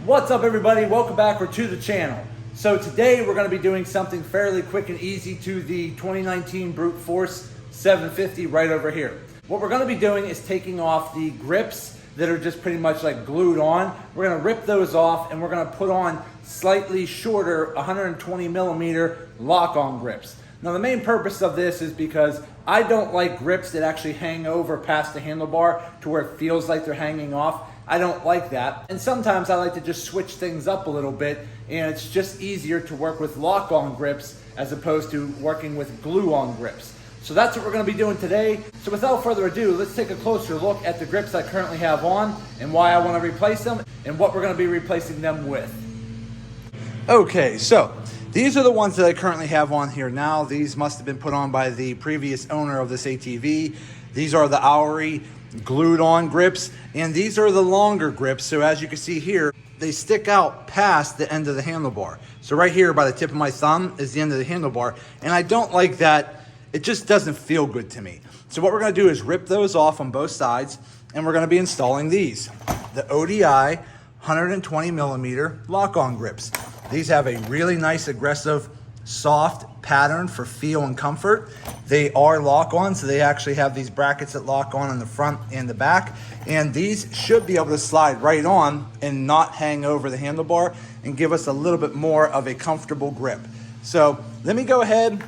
What's up everybody, welcome back to the channel. So today we're going to be doing something fairly quick and easy to the 2019 Brute Force 750 right over here. What we're going to be doing is taking off the grips that are just pretty much like glued on. We're going to rip those off and we're going to put on slightly shorter 120mm lock-on grips. Now the main purpose of this is because I don't like grips that actually hang over past the handlebar to where it feels like they're hanging off. I don't like that. And sometimes I like to just switch things up a little bit, and it's just easier to work with lock-on grips as opposed to working with glue-on grips. So that's what we're going to be doing today. So without further ado, let's take a closer look at the grips I currently have on and why I want to replace them and what we're going to be replacing them with. Okay, so these are the ones that I currently have on here now. These must have been put on by the previous owner of this ATV. These are the Auri glued on grips, and these are the longer grips. So as you can see here, they stick out past the end of the handlebar. So right here by the tip of my thumb is the end of the handlebar, and I don't like that. It just doesn't feel good to me. So what we're going to do is rip those off on both sides, and we're going to be installing these, the ODI 120mm lock-on grips. These have a really nice, aggressive, soft pattern for feel and comfort. They are lock-on, so they actually have these brackets that lock on in the front and the back. And these should be able to slide right on and not hang over the handlebar and give us a little bit more of a comfortable grip. So let me go ahead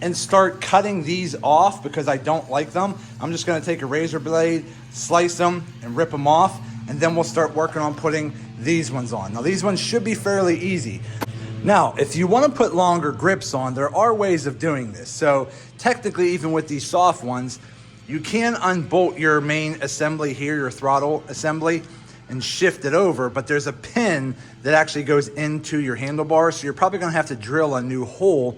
and start cutting these off because I don't like them. I'm just gonna take a razor blade, slice them and rip them off, and then we'll start working on putting these ones on. Now these ones should be fairly easy. Now, if you want to put longer grips on, there are ways of doing this. So technically, even with these soft ones, you can unbolt your main assembly here, your throttle assembly, and shift it over, but there's a pin that actually goes into your handlebars. So you're probably going to have to drill a new hole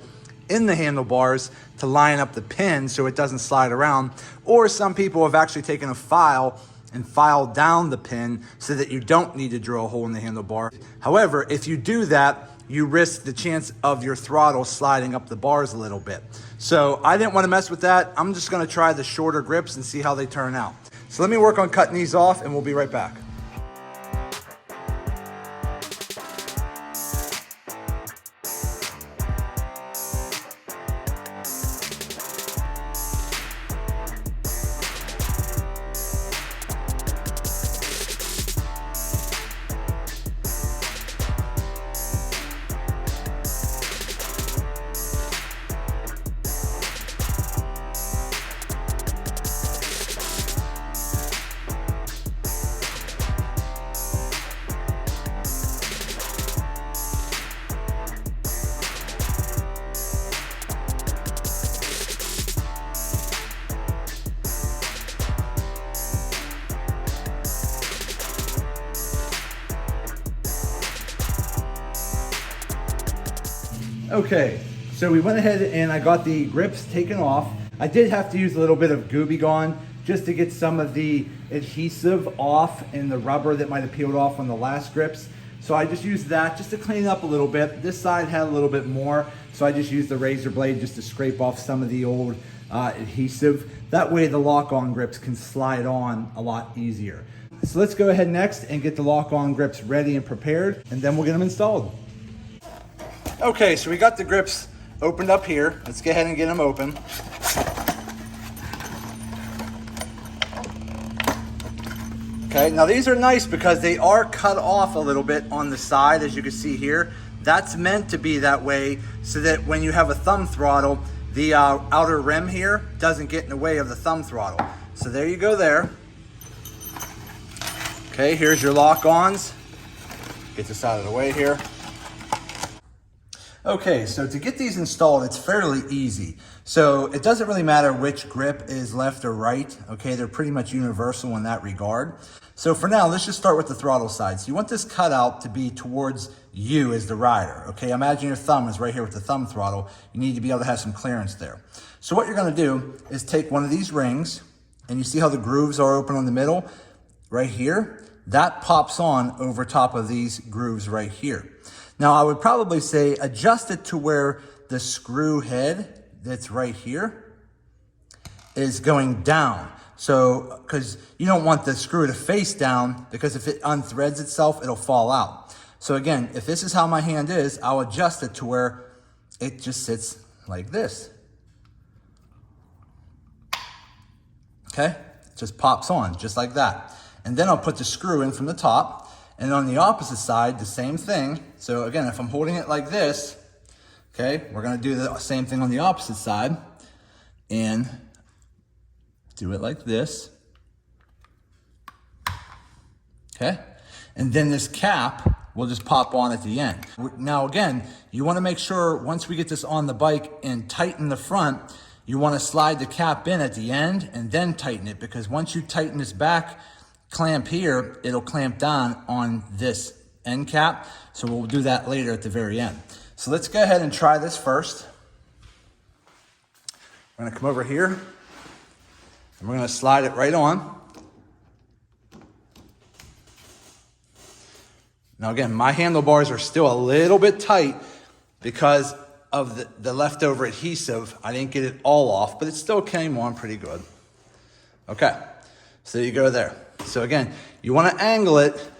in the handlebars to line up the pin so it doesn't slide around. Or some people have actually taken a file and filed down the pin so that you don't need to drill a hole in the handlebar. However, if you do that, you risk the chance of your throttle sliding up the bars a little bit. So I didn't want to mess with that. I'm just going to try the shorter grips and see how they turn out. So let me work on cutting these off and we'll be right back. Okay, so we went ahead and I got the grips taken off. I did have to use a little bit of Gooby Gone just to get some of the adhesive off and the rubber that might have peeled off on the last grips. So I just used that just to clean it up a little bit. This side had a little bit more, so I just used the razor blade just to scrape off some of the old adhesive. That way the lock-on grips can slide on a lot easier. So let's go ahead next and get the lock-on grips ready and prepared, and then we'll get them installed. Okay, so we got the grips opened up here. Let's go ahead and get them open. Okay, now these are nice because they are cut off a little bit on the side, as you can see here. That's meant to be that way so that when you have a thumb throttle, the outer rim here doesn't get in the way of the thumb throttle. So there you go there. Okay, here's your lock-ons. Get this out of the way here. Okay, so to get these installed, it's fairly easy. So it doesn't really matter which grip is left or right. Okay, they're pretty much universal in that regard. So for now, let's just start with the throttle side. So you want this cutout to be towards you as the rider. Okay, imagine your thumb is right here with the thumb throttle. You need to be able to have some clearance there. So what you're gonna do is take one of these rings, and you see how the grooves are open on the middle? Right here, that pops on over top of these grooves right here. Now I would probably say adjust it to where the screw head that's right here is going down. So, because you don't want the screw to face down, because if it unthreads itself, it'll fall out. So again, if this is how my hand is, I'll adjust it to where it just sits like this. Okay, it just pops on just like that. And then I'll put the screw in from the top, and on the opposite side, the same thing. So again, if I'm holding it like this, okay, we're gonna do the same thing on the opposite side and do it like this. Okay, and then this cap will just pop on at the end. Now again, you wanna make sure once we get this on the bike and tighten the front, you wanna slide the cap in at the end and then tighten it, because once you tighten this back clamp here, it'll clamp down on this end cap. So we'll do that later at the very end. So let's go ahead and try this first. We're gonna come over here and we're gonna slide it right on. Now again, my handlebars are still a little bit tight because of the leftover adhesive. I didn't get it all off, but it still came on pretty good. Okay, so you go there. So again, you want to angle it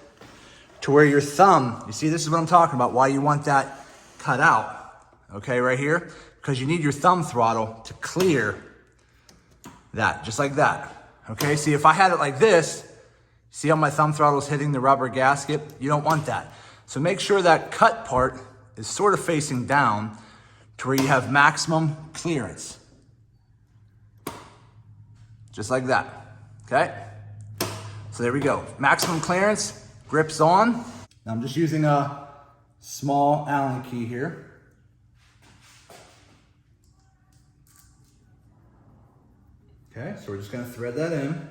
to where your thumb, you see, this is what I'm talking about, why you want that cut out, okay, right here, because you need your thumb throttle to clear that, just like that, okay? See, if I had it like this, see how my thumb throttle is hitting the rubber gasket? You don't want that. So make sure that cut part is sort of facing down to where you have maximum clearance. Just like that, okay? So there we go. Maximum clearance, grips on. Now I'm just using a small Allen key here. Okay, so we're just gonna thread that in.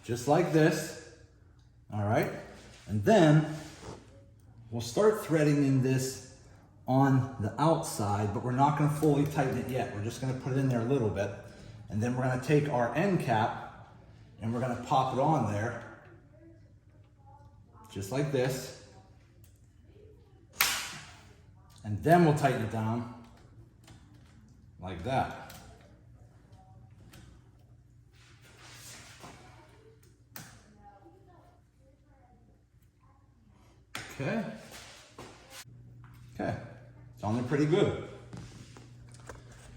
Just like this, all right? And then we'll start threading in this on the outside, but we're not gonna fully tighten it yet. We're just gonna put it in there a little bit. And then we're gonna take our end cap and we're gonna pop it on there, just like this. And then we'll tighten it down like that. Okay. Okay, it's on there pretty good.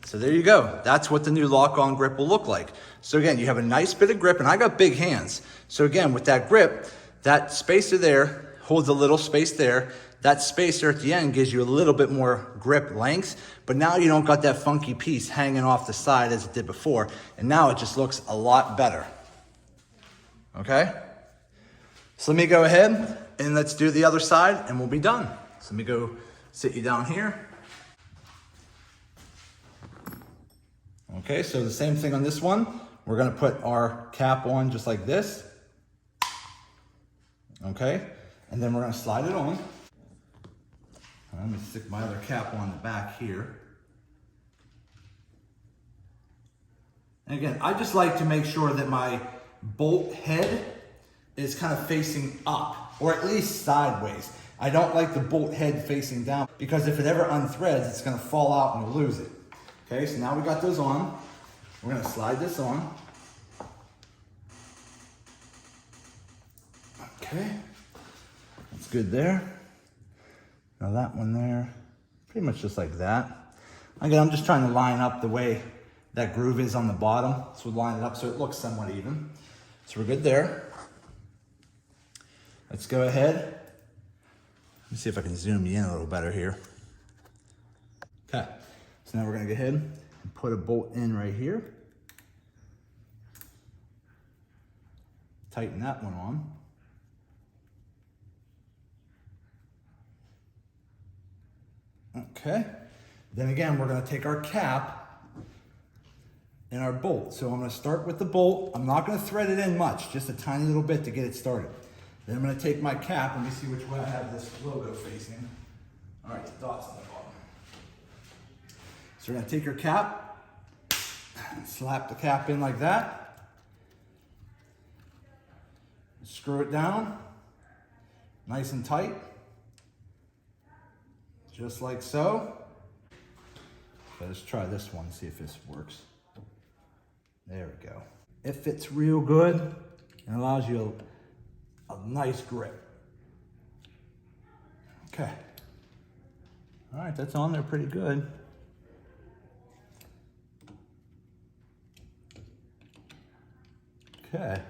So there you go. That's what the new lock-on grip will look like. So again, you have a nice bit of grip, and I got big hands. So again, with that grip, that spacer there holds a little space there. That spacer at the end gives you a little bit more grip length, but now you don't got that funky piece hanging off the side as it did before. And now it just looks a lot better. Okay? So let me go ahead and let's do the other side and we'll be done. So let me go sit you down here. Okay, so the same thing on this one. We're gonna put our cap on just like this. Okay, and then we're gonna slide it on. I'm gonna stick my other cap on the back here. And again, I just like to make sure that my bolt head is kind of facing up, or at least sideways. I don't like the bolt head facing down, because if it ever unthreads, it's gonna fall out and we'll lose it. Okay, so now we got those on. We're gonna slide this on. Okay, that's good there. Now that one there, pretty much just like that. Again, I'm just trying to line up the way that groove is on the bottom. So we'll line it up so it looks somewhat even. So we're good there. Let's go ahead. Let me see if I can zoom you in a little better here. Okay. So now we're gonna go ahead and put a bolt in right here. Tighten that one on. Okay. Then again, we're gonna take our cap and our bolt. So I'm gonna start with the bolt. I'm not gonna thread it in much, just a tiny little bit to get it started. Then I'm gonna take my cap. Let me see which way I have this logo facing. All right, the dot's on the bottom. So we're gonna take your cap, slap the cap in like that, screw it down, nice and tight, just like so. So let's try this one, see if this works. There we go. It fits real good and allows you a nice grip. Okay. All right, that's on there pretty good. Okay.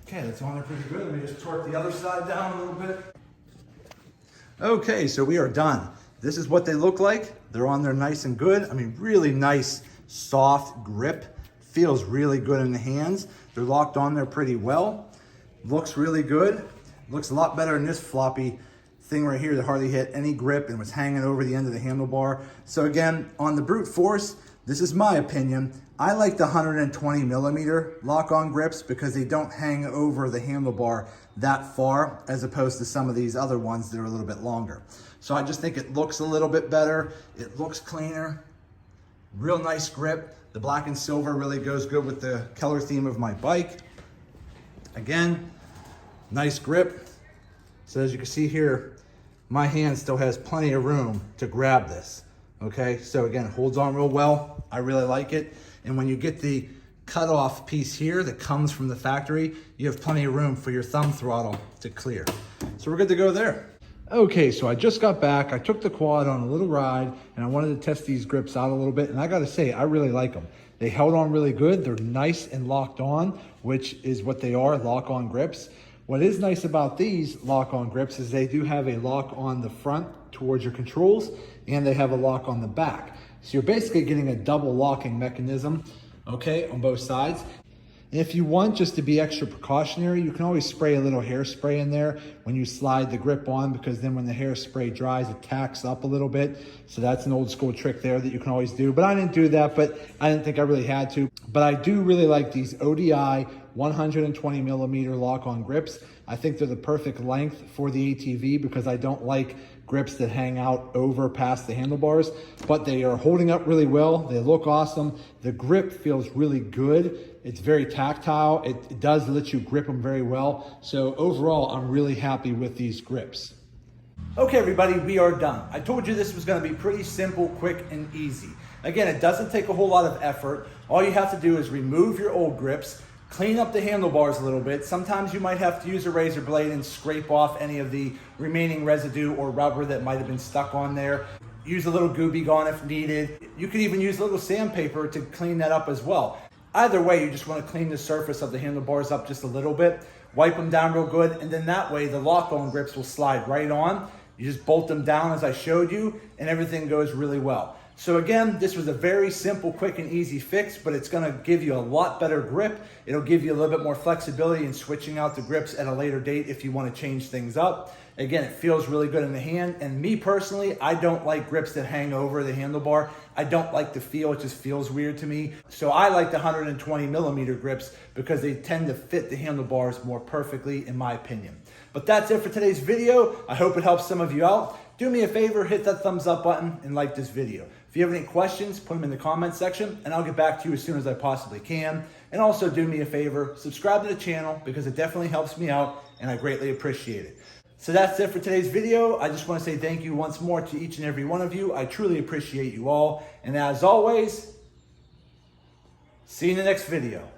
Okay, that's on there pretty good. Let me just torque the other side down a little bit. Okay, so we are done. This is what they look like. They're on there nice and good. I mean, really nice, soft grip. Feels really good in the hands. They're locked on there pretty well. Looks really good. Looks a lot better than this floppy thing right here that hardly hit any grip and was hanging over the end of the handlebar. So again, on the Brute Force, this is my opinion. I like the 120mm lock-on grips because they don't hang over the handlebar that far as opposed to some of these other ones that are a little bit longer. So I just think it looks a little bit better. It looks cleaner. Real nice grip. The black and silver really goes good with the color theme of my bike. Again, nice grip. So as you can see here, my hand still has plenty of room to grab this. Okay, so again, it holds on real well. I really like it. And when you get the cutoff piece here that comes from the factory, you have plenty of room for your thumb throttle to clear. So we're good to go there. Okay, so I just got back. I took the quad on a little ride and I wanted to test these grips out a little bit. And I gotta say, I really like them. They held on really good. They're nice and locked on, which is what they are, lock-on grips. What is nice about these lock-on grips is they do have a lock on the front towards your controls and they have a lock on the back. So you're basically getting a double locking mechanism, okay, on both sides. And if you want just to be extra precautionary, you can always spray a little hairspray in there when you slide the grip on, because then when the hairspray dries, it tacks up a little bit. So that's an old school trick there that you can always do. But I didn't do that, but I didn't think I really had to. But I do really like these ODI 120mm lock-on grips. I think they're the perfect length for the ATV because I don't like grips that hang out over past the handlebars, but they are holding up really well. They look awesome. The grip feels really good. It's very tactile. It does let you grip them very well. So overall, I'm really happy with these grips. Okay, everybody, we are done. I told you this was gonna be pretty simple, quick, and easy. Again, it doesn't take a whole lot of effort. All you have to do is remove your old grips, clean up the handlebars a little bit. Sometimes you might have to use a razor blade and scrape off any of the remaining residue or rubber that might have been stuck on there. Use a little Gooby Gone if needed. You could even use a little sandpaper to clean that up as well. Either way, you just want to clean the surface of the handlebars up just a little bit, wipe them down real good, and then that way the lock-on grips will slide right on. You just bolt them down as I showed you, and everything goes really well. So again, this was a very simple, quick, and easy fix, but it's gonna give you a lot better grip. It'll give you a little bit more flexibility in switching out the grips at a later date if you wanna change things up. Again, it feels really good in the hand, and me personally, I don't like grips that hang over the handlebar. I don't like the feel, it just feels weird to me. So I like the 120mm grips because they tend to fit the handlebars more perfectly, in my opinion. But that's it for today's video. I hope it helps some of you out. Do me a favor, hit that thumbs up button and like this video. If you have any questions, put them in the comment section and I'll get back to you as soon as I possibly can. And also do me a favor, subscribe to the channel because it definitely helps me out and I greatly appreciate it. So that's it for today's video. I just want to say thank you once more to each and every one of you. I truly appreciate you all. And as always, see you in the next video.